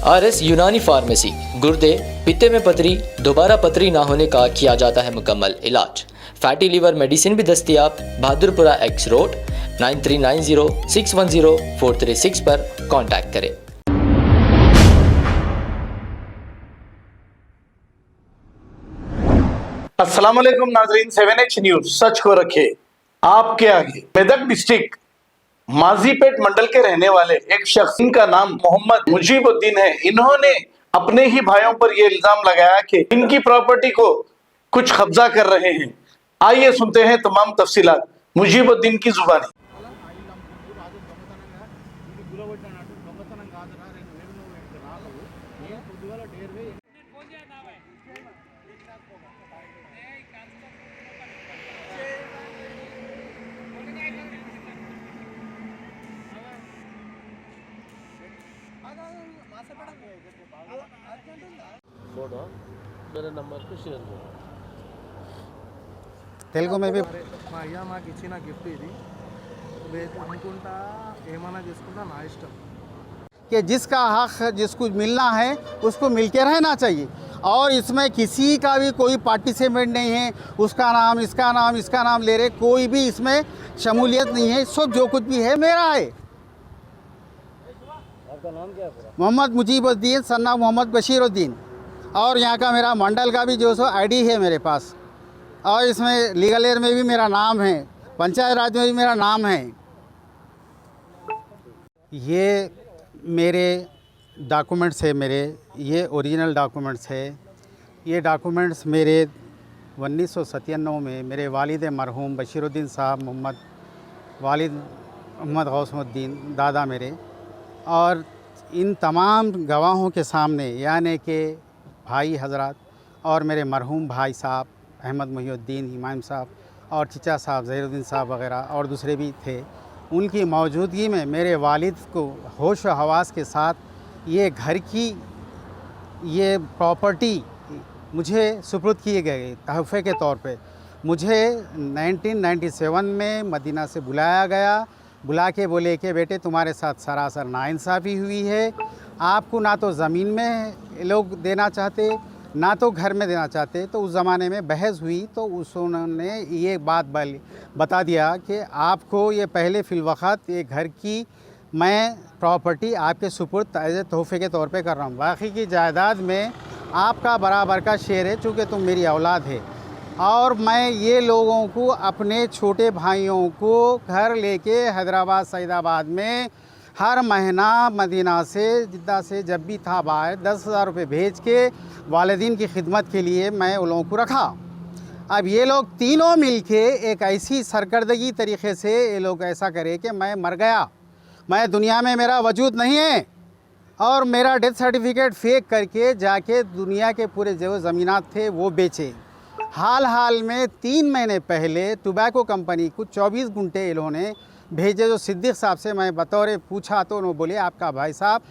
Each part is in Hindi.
RS यूनानी फार्मेसी, गुर्दे, पित्ते में पथरी, दोबारा पथरी ना होने का किया जाता है मुकम्मल इलाज। फैटी लीवर मेडिसिन भी दस्तियाब। बहादुरपुरा X रोड 9390610436 पर कांटेक्ट करें। अस्सलाम वालेकुम नाजरीन, 7H न्यूज सच को रखे आपके आगे। मेदक डिस्ट्रिक्ट माजीपेट मंडल के रहने वाले एक शख्स, इनका नाम मोहम्मद मुजीबुद्दीन है। इन्होंने अपने ही भाइयों पर यह इल्जाम लगाया कि इनकी प्रॉपर्टी को कुछ कब्जा कर रहे हैं। आइए सुनते हैं तमाम तफसीलात मुजीबुद्दीन की जुबानी। मेरे नंबर पे షేర్ చేయండి। తెలుగు में भी మా అయ్య మాకు ఇచ్చిన గిఫ్ట్ ఇది అనుకుంటా ఏమైనా చేసుకుంటా నా ఇష్టం कि जिसका हक जिसको मिलना है उसको मिलके रहना चाहिए, और इसमें किसी का भी कोई पार्टिसिपेट नहीं है। उसका नाम इसका नाम ले रहे, कोई भी इसमें शमूलियत नहीं है। सब जो कुछ भी है मेरा है। आपका नाम क्या है? मोहम्मद मुजीबुद्दीन सन्ना मोहम्मद बशीरुद्दीन, और यहाँ का मेरा मंडल का भी जो सो आईडी है मेरे पास, और इसमें लीगल एयर में भी मेरा नाम है, पंचायत राज में भी मेरा नाम है। ये मेरे डॉक्यूमेंट्स है, ये ओरिजिनल डॉक्यूमेंट्स है। ये डॉक्यूमेंट्स मेरे 1997 में मेरे वालिद मरहूम बशीरुद्दीन साहब वालिद मोहम्मद गौसमुद्दीन दादा मेरे, और इन तमाम गवाहों के सामने, यानी कि भाई हजरत और मेरे मरहूम भाई साहब अहमद मुहिउद्दीन इमाम साहब और चिचा साहब ज़हीरुद्दीन साहब वग़ैरह और दूसरे भी थे, उनकी मौजूदगी में मेरे वालिद को होश व हवास के साथ ये घर की ये प्रॉपर्टी मुझे सुपुर्द किए गए तोहफ़े के तौर पे। मुझे 1997 में मदीना से बुलाया गया, बुला के बोले कि बेटे तुम्हारे साथ सरासर नाइंसाफ़ी हुई है। आपको ना तो ज़मीन में लोग देना चाहते, ना तो घर में देना चाहते। तो उस ज़माने में बहस हुई, तो उन्होंने ये बात बता दिया कि आपको ये पहले फ़िलवक़्त ये घर की मैं प्रॉपर्टी आपके सुपुर्द एज़ ए तोहफ़े के तौर पे कर रहा हूँ। बाकी की जायदाद में आपका बराबर का शेयर है, चूँकि तुम मेरी औलाद है। और मैं ये लोगों को, अपने छोटे भाइयों को घर लेके हैदराबाद सईदाबाद में हर महीना मदीना से जिद्दा से जब भी था बाहर 10,000 रुपये भेज के वालिदीन की खिदमत के लिए मैं उन लोगों को रखा। अब ये लोग तीनों मिलके एक ऐसी सरकर्दगी तरीक़े से ये लोग ऐसा करे कि मैं मर गया, मैं दुनिया में मेरा वजूद नहीं है, और मेरा डेथ सर्टिफिकेट फेक करके जाके दुनिया के पूरे जो ज़मीनात थे वो बेचे। हाल में 3 महीने पहले टोबैको कंपनी को 24 गुंठे इन्होंने भेजे। जो सिद्दीक़ साहब से मैं बतौर पूछा तो उन्होंने बोले आपका भाई साहब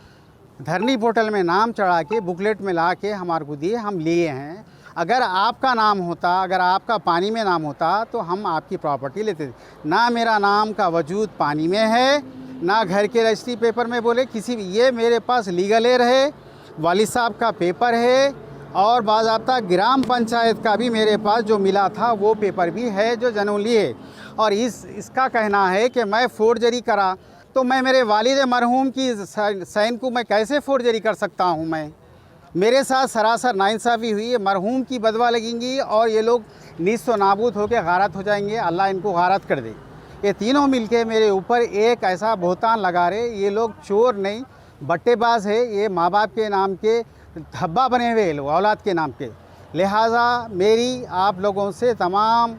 धरनी पोर्टल में नाम चढ़ा के बुकलेट में ला के हमारे को दिए, हम लिए हैं। अगर आपका नाम होता, अगर आपका पानी में नाम होता तो हम आपकी प्रॉपर्टी लेते थे। ना मेरा नाम का वजूद पानी में है, ना घर के रजिस्ट्री पेपर में बोले किसी भी। ये मेरे पास लीगल एयर है, वालिद साहब का पेपर है, और बाज़ाब्ता ग्राम पंचायत का भी मेरे पास जो मिला था वो पेपर भी है जो जनूली है। और इसका कहना है कि मैं फोर्जरी करा, तो मैं मेरे वालिद मरहूम की साइन को मैं कैसे फोर्जरी कर सकता हूँ? मेरे साथ सरासर नाइंसाफ़ी हुई है, मरहूम की बदवा लगेंगी और ये लोग नीस्त व नाबूद होकर गारत हो जाएंगे। अल्लाह इनको गारत कर दे। ये तीनों मिलके मेरे ऊपर एक ऐसा बहतान लगा रहे। ये लोग चोर नहीं, बट्टेबाज है, ये माँ बाप के नाम के धब्बा बने हुए लोग, औलाद के नाम के। लिहाजा मेरी आप लोगों से, तमाम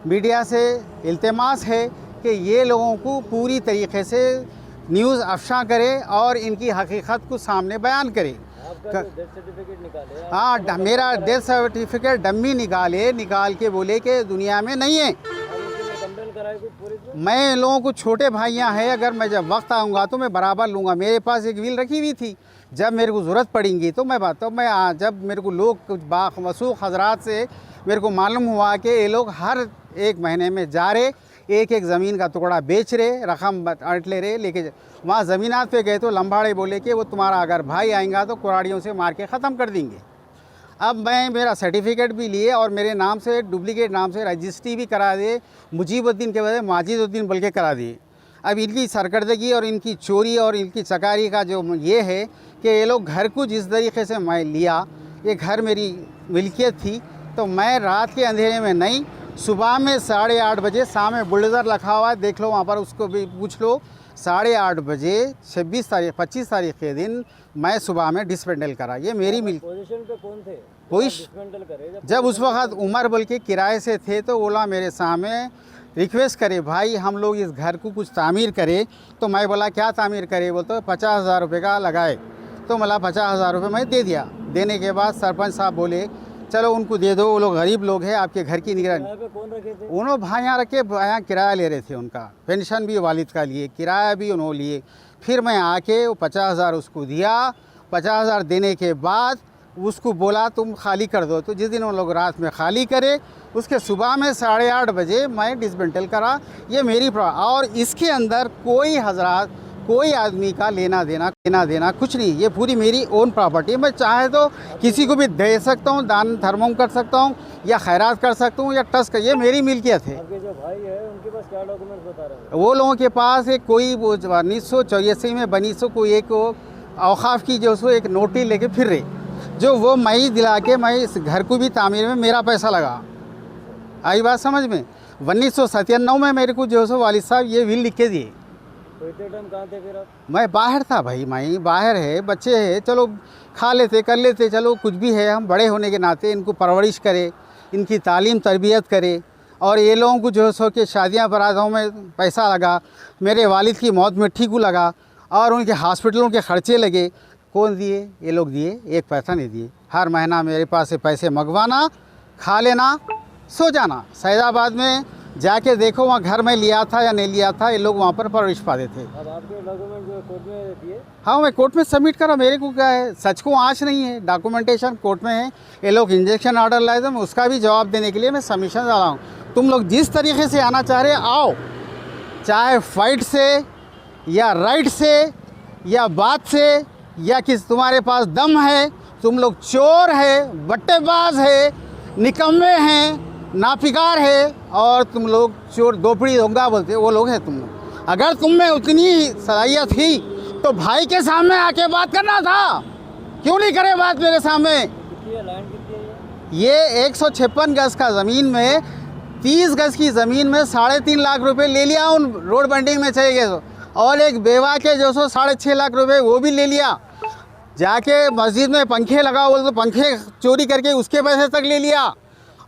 मीडिया से इल्तिमास है कि ये लोगों को पूरी तरीक़े से न्यूज़ अफ़शा करे और इनकी हकीकत को सामने बयान करे। हाँ, मेरा डेथ सर्टिफिकेट डम्मी निकाल के बोले कि दुनिया में नहीं है। मैं इन लोगों को छोटे भाइयाँ हैं, अगर मैं जब वक्त आऊँगा तो मैं बराबर लूँगा। मेरे पास एक विल रखी हुई थी, जब मेरे को ज़रूरत पड़ेंगी तो मैं जब मेरे को लोग कुछ बावसूख हजरात से मेरे को मालूम हुआ कि ये लोग हर एक महीने में जा रहे एक एक ज़मीन का टुकड़ा बेच रहे, रकम अट ले रहे, लेके वहाँ ज़मीनात पे गए तो लम्बाड़े बोले कि वो तुम्हारा अगर भाई आएगा तो कुराड़ियों से मार के ख़त्म कर देंगे। अब मैं मेरा सर्टिफिकेट भी लिए और मेरे नाम से डुप्लीकेट नाम से रजिस्ट्री भी करा दे, मुजीबुद्दीन के बजाय माजिदुद्दीन बोल के करा दिए। अब इनकी सरकर्दगी और इनकी चोरी और इनकी चकारी का जो ये है कि ये लोग घर को जिस तरीके से मैं लिया, ये घर मेरी मिल्कियत थी, तो मैं रात के अंधेरे में नहीं, सुबह में 8:30 बजे, सामने बुलडोज़र रखा हुआ है, देख लो वहाँ पर, उसको भी पूछ लो। 8:30 बजे 25 तारीख के दिन मैं सुबह में डिसमेंटल करा। ये मेरी मिल्क पोजीशन पे कौन थे पोजिशन करे जब उस वक्त उमर बोल के किराए से थे, तो बोला मेरे सामने रिक्वेस्ट करे, भाई हम लोग इस घर को कुछ तामीर करे। तो मैं बोला क्या तामीर करे, बोल तो 50,000 रुपये का लगाए। तो मला 50,000 रुपये मैं दे दिया। देने के बाद सरपंच साहब बोले चलो उनको दे दो, वो लोग गरीब लोग हैं, आपके घर की निगरानी। पे कौन रखे थे? उन्होंने भाई यहाँ रखे, यहाँ किराया ले रहे थे, उनका पेंशन भी वालिद का लिए, किराया भी उन्होंने लिए। फिर मैं आके वो 50,000 उसको दिया। 50,000 देने के बाद उसको बोला तुम खाली कर दो। तो जिस दिन उन लोग रात में खाली करे, उसके सुबह में 8:30 बजे मैं डिसमेंटल करा। ये मेरी और इसके अंदर कोई हजरात, कोई आदमी का लेना देना कुछ नहीं। ये पूरी मेरी ओन प्रॉपर्टी है। मैं चाहे तो किसी को भी दे सकता हूँ, दान धर्मों कर सकता हूँ, या खैरात कर सकता हूँ, या ट्रस्ट कर, ये मेरी मिल्कियत है। आपके जो भाई है उनके पास क्या डॉक्यूमेंट बता रहे हैं? वो लोगों के पास एक कोई 1984 में बनी सो कोई एक औकाफ की जो सो एक नोटिस लेके फिर रहे, जो वो मैं ही दिला के मैं इस घर को भी तामीर में मेरा पैसा लगा। आई बात समझ में? 1997 में मेरे को जो सो वालिद साहब ये विल लिख के दिए। तो इतने टाइम कहाँ थे फिर आप? मैं बाहर था भाई, मैं बाहर है, बच्चे हैं, चलो खा लेते कर लेते, चलो कुछ भी है, हम बड़े होने के नाते इनको परवरिश करें, इनकी तालीम तरबियत करें। और ये लोगों को जो सो के शादियाँ बरातों में पैसा लगा, मेरे वालिद की मौत में ठीकू लगा, और उनके हॉस्पिटलों के ख़र्चे लगे। कौन दिए? ये लोग दिए, एक पैसा नहीं दिए। हर महीना मेरे पास से पैसे मंगवाना, खा लेना, सो जाना। सैदाबाद में जाके देखो वहाँ घर में लिया था या नहीं लिया था, ये लोग वहाँ पर परवरिश पाते थे। अब आपके डॉक्यूमेंट जो कोर्ट में दिए? हाँ, मैं कोर्ट में सबमिट करा। मेरे को क्या है, सच को आँच नहीं है, डॉक्यूमेंटेशन कोर्ट में है। ये लोग इंजेक्शन ऑर्डर लाए थे, मैं उसका भी जवाब देने के लिए मैं सबमिशन डाला हूँ। तुम लोग जिस तरीके से आना चाह रहे आओ, चाहे फाइट से या राइट से या बात से, या किस तुम्हारे पास दम है। तुम लोग चोर है, बट्टेबाज है, निकम्मे हैं, नापिकार है, और तुम लोग चोर दोपड़ी दोंगा बोलते, वो लोग हैं तुम लोग। अगर तुम में उतनी सलाहियत थी तो भाई के सामने आके बात करना था, क्यों नहीं करे बात मेरे सामने? कितनी है लैंड, कितनी है ये? ये 156 गज़ का ज़मीन में, 30 गज़ की ज़मीन में 3.5 लाख रुपए ले लिया उन रोड बंडिंग में चले गए तो। और एक बेवा के जो सो 6.5 लाख रुपए वो भी ले लिया। जाके मस्जिद में पंखे लगा बोल तो पंखे चोरी करके उसके पैसे तक ले लिया।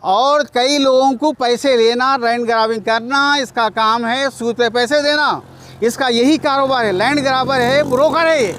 और कई लोगों को पैसे लेना, लैंड ग्राबिंग करना, इसका काम है, सूद पे पैसे देना, इसका यही कारोबार है। लैंड ग्राबर है, ब्रोकर है ये।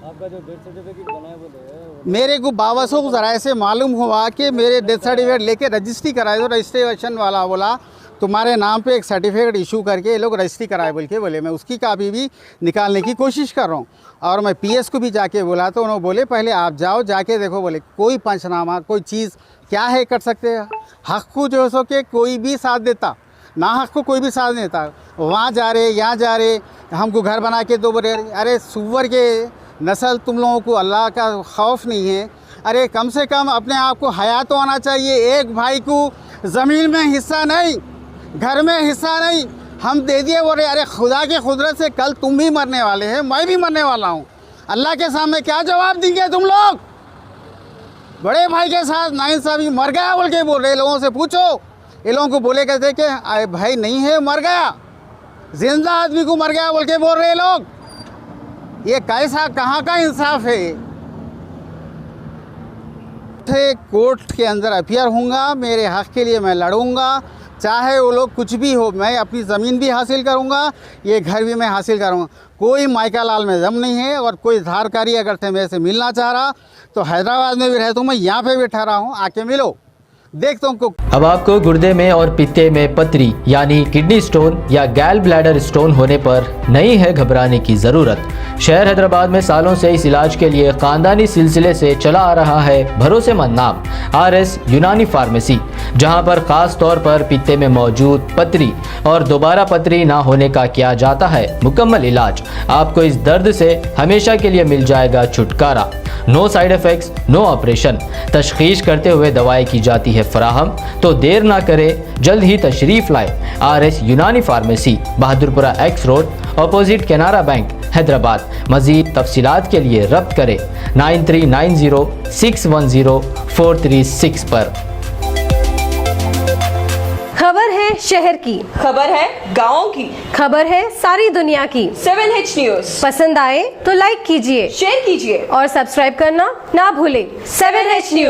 आपका जो डेथ सर्टिफिकेट बनाए बोले मेरे को बावसूख ज़राए से मालूम हुआ कि मेरे डेथ सर्टिफिकेट लेके रजिस्ट्री कराए, तो रजिस्ट्रेशन वाला बोला तुम्हारे नाम पे एक सर्टिफिकेट इशू करके ये लोग रजिस्ट्री कराए बोल के बोले। मैं उसकी कापी भी निकालने की कोशिश कर रहा हूँ। और मैं पीएस को भी जाके बोला तो उन्होंने बोले पहले आप जाओ, जाके देखो। बोले कोई पंचनामा कोई चीज़ क्या है कर सकते हैं? हक़ को जो सो के कोई भी साथ देता, ना हक़ को कोई भी साथ नहीं देता। वहाँ जा रहे, यहाँ जा रहे, हमको घर बना के दो बोले। अरे सुअर के नस्ल, तुम लोगों को अल्लाह का खौफ नहीं है? अरे कम से कम अपने आप को हया तो आना चाहिए। एक भाई को ज़मीन में हिस्सा नहीं, घर में हिस्सा नहीं, हम दे दिए। बोले अरे खुदा के कुदरत से कल तुम भी मरने वाले हैं, मैं भी मरने वाला हूँ। अल्लाह के सामने क्या जवाब देंगे तुम लोग? बड़े भाई के साथ नाइंसाफ़ी, मर गया बोल के बोल रहे। लोगों से पूछो, ये लोगों को बोले कहते कि अरे भाई नहीं है, मर गया, जिंदा आदमी को मर गया बोल के बोल रहे लोग। ये कैसा, कहाँ का इंसाफ है? कोर्ट के अंदर अपियर हूँगा, मेरे हक़ के लिए मैं लड़ूंगा, चाहे वो लोग कुछ भी हो। मैं अपनी ज़मीन भी हासिल करूंगा, ये घर भी मैं हासिल करूंगा। कोई माइका लाल में दम नहीं है। और कोई धारकारी अगर थे मेरे से मिलना चाह रहा तो हैदराबाद में भी रहता हूँ, मैं यहाँ पे भी ठहरा हूँ, आके मिलो। देखता हूँ अब आपको गुर्दे में और पित्ते में पथरी यानी किडनी स्टोन या गैल ब्लैडर स्टोन होने पर नहीं है घबराने की ज़रूरत। शहर हैदराबाद में सालों से इस इलाज के लिए ख़ानदानी सिलसिले से चला आ रहा है भरोसेमंद नाम RS यूनानी फार्मेसी, जहां पर ख़ास तौर पर पित्ते में मौजूद पथरी और दोबारा पथरी ना होने का किया जाता है मुकम्मल इलाज। आपको इस दर्द से हमेशा के लिए मिल जाएगा छुटकारा। No side effects, no operation. तशखीस करते हुए दवाएं की जाती है फराहम। तो देर ना करें, जल्द ही तशरीफ़ लाए RS यूनानी pharmacy, Bahadurpura X road, opposite Canara bank, Hyderabad. मज़ीद तफसीलात के लिए रब्त करें 9390610436 पर। खबर है शहर की, खबर है गाँव की, खबर है सारी दुनिया की। 7H न्यूज़ पसंद आए तो लाइक कीजिए, शेयर कीजिए और सब्सक्राइब करना ना भूलें। 7H news.